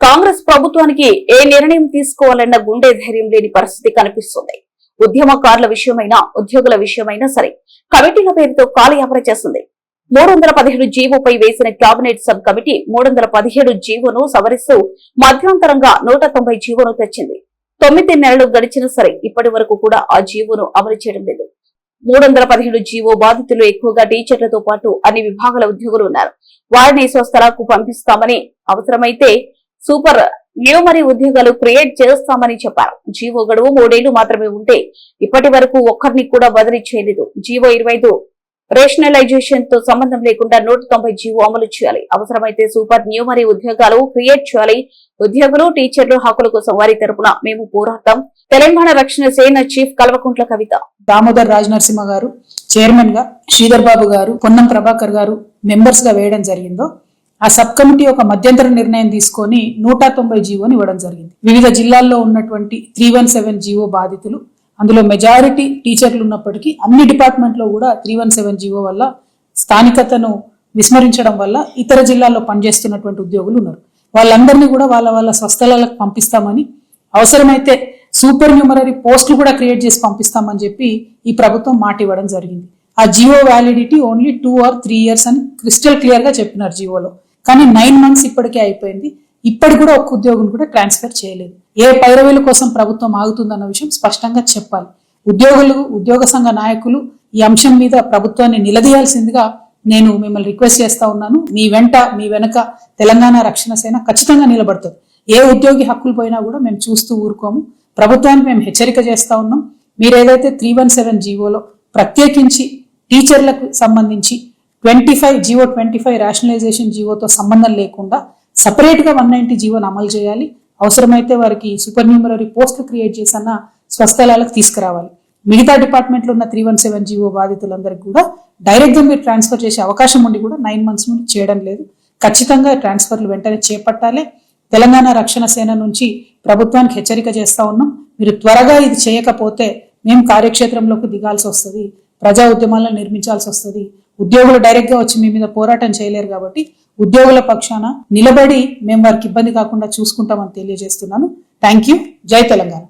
కాంగ్రెస్ ప్రభుత్వానికి ఏ నిర్ణయం తీసుకోవాలన్న గుండె ధైర్యం లేని పరిస్థితి కనిపిస్తుంది. ఉద్యమకారుల విషయమైనా ఉద్యోగుల విషయమైనా సరే కమిటీల పేరుతో కాలయాపన చేస్తుంది. 317 జీవోపై వేసిన కేబినెట్ సబ్ కమిటీ 317 జీవోను సవరిస్తూ మధ్యంతరంగా 190 జీవోను తెచ్చింది. 9 నెలలు గడిచినా సరే ఇప్పటి వరకు కూడా ఆ జీవోను అమలు చేయడం లేదు. 317 జీవో బాధితులు ఎక్కువగా టీచర్లతో పాటు అన్ని విభాగాల ఉద్యోగులు ఉన్నారు. వారిని స్వస్థలాలకు పంపిస్తామని, అవసరమైతే సూపర్ న్యూమరీ ఉద్యోగాలు క్రియేట్ చేస్తామని చెప్పారు. జీవో గడువు 3 ఏళ్లు మాత్రమే ఉంటే ఇప్పటి వరకు ఒక్కరిని కూడా బదిలీ చేయలేదు. జీవో 25 రేషనలైజేషన్ తో సంబంధం లేకుండా 190 జీవో అమలు చేయాలి. అవసరమైతే సూపర్ న్యూమరీ ఉద్యోగాలు క్రియేట్ చేయాలి. ఉద్యోగులు, టీచర్లు హక్కుల కోసం వారి తరపున మేము పోరాటం. తెలంగాణ రక్షణ సేన చీఫ్ కల్వకుంట్ల కవిత. దామోదర్ రాజనరసింహ గారు చైర్మన్ గా, శ్రీధర్ బాబు గారు, పొన్నం ప్రభాకర్ గారు మెంబర్స్ గా వేయడం జరిగిందో ఆ సబ్ కమిటీ ఒక మధ్యంతర నిర్ణయం తీసుకొని 190 జీవోని ఇవ్వడం జరిగింది. వివిధ జిల్లాల్లో ఉన్నటువంటి 317 జీవో బాధితులు, అందులో మెజారిటీ టీచర్లు ఉన్నప్పటికీ అన్ని డిపార్ట్మెంట్ లో కూడా 317 జీవో వల్ల స్థానికతను విస్మరించడం వల్ల ఇతర జిల్లాల్లో పనిచేస్తున్నటువంటి ఉద్యోగులు ఉన్నారు. వాళ్ళందరినీ కూడా వాళ్ళ స్వస్థలాలకు పంపిస్తామని, అవసరమైతే సూపర్ న్యూమరీ పోస్టులు కూడా క్రియేట్ చేసి పంపిస్తామని చెప్పి ఈ ప్రభుత్వం మాట ఇవ్వడం జరిగింది. ఆ GO validity only 2 or 3 years అని క్రిస్టల్ క్లియర్ గా చెప్పినారు జీవోలో. కానీ 9 months ఇప్పటికే అయిపోయింది. ఇప్పటి కూడా ఒక్క ఉద్యోగం కూడా ట్రాన్స్ఫర్ చేయలేదు. ఏ పైరవీల కోసం ప్రభుత్వం ఆగుతుందన్న విషయం స్పష్టంగా చెప్పాలి. ఉద్యోగులు, ఉద్యోగ సంఘ నాయకులు ఈ అంశం మీద ప్రభుత్వాన్ని నిలదీయాల్సిందిగా నేను మిమ్మల్ని రిక్వెస్ట్ చేస్తా ఉన్నాను. మీ వెనక తెలంగాణ రక్షణ సేన ఖచ్చితంగా నిలబడుతుంది. ఏ ఉద్యోగి హక్కులు పోయినా కూడా మేము చూస్తూ ఊరుకోము. ప్రభుత్వానికి మేము హెచ్చరిక చేస్తా ఉన్నాం. మీరు ఏదైతే 317 జీవోలో ప్రత్యేకించి టీచర్లకు సంబంధించి 25 రేషనలైజేషన్ జీవోతో సంబంధం లేకుండా సపరేట్ గా 190 జీవోను అమలు చేయాలి. అవసరమైతే వారికి సూపర్ న్యూమరీ పోస్టులు క్రియేట్ చేసన్న స్వస్థలాలకు తీసుకురావాలి. మిగతా డిపార్ట్మెంట్లో ఉన్న 317 జీవో బాధితులందరికీ కూడా డైరెక్ట్ గా మీరు ట్రాన్స్ఫర్ చేసే అవకాశం ఉండి కూడా 9 months నుండి చేయడం లేదు. ఖచ్చితంగా ట్రాన్స్ఫర్లు వెంటనే చేపట్టాలి. తెలంగాణ రక్షణ సేన నుంచి ప్రభుత్వానికి హెచ్చరిక చేస్తా ఉన్నాం. మీరు త్వరగా ఇది చేయకపోతే మేము కార్యక్షేత్రంలోకి దిగాల్సి వస్తుంది, ప్రజా ఉద్యమాలను నిర్మించాల్సి వస్తుంది. ఉద్యోగులు డైరెక్ట్ గా వచ్చి మీ మీద పోరాటం చేయలేరు కాబట్టి ఉద్యోగుల పక్షాన నిలబడి మేము వారికి ఇబ్బంది కాకుండా చూసుకుంటామని తెలియజేస్తున్నాను. Thank you. జై తెలంగాణ.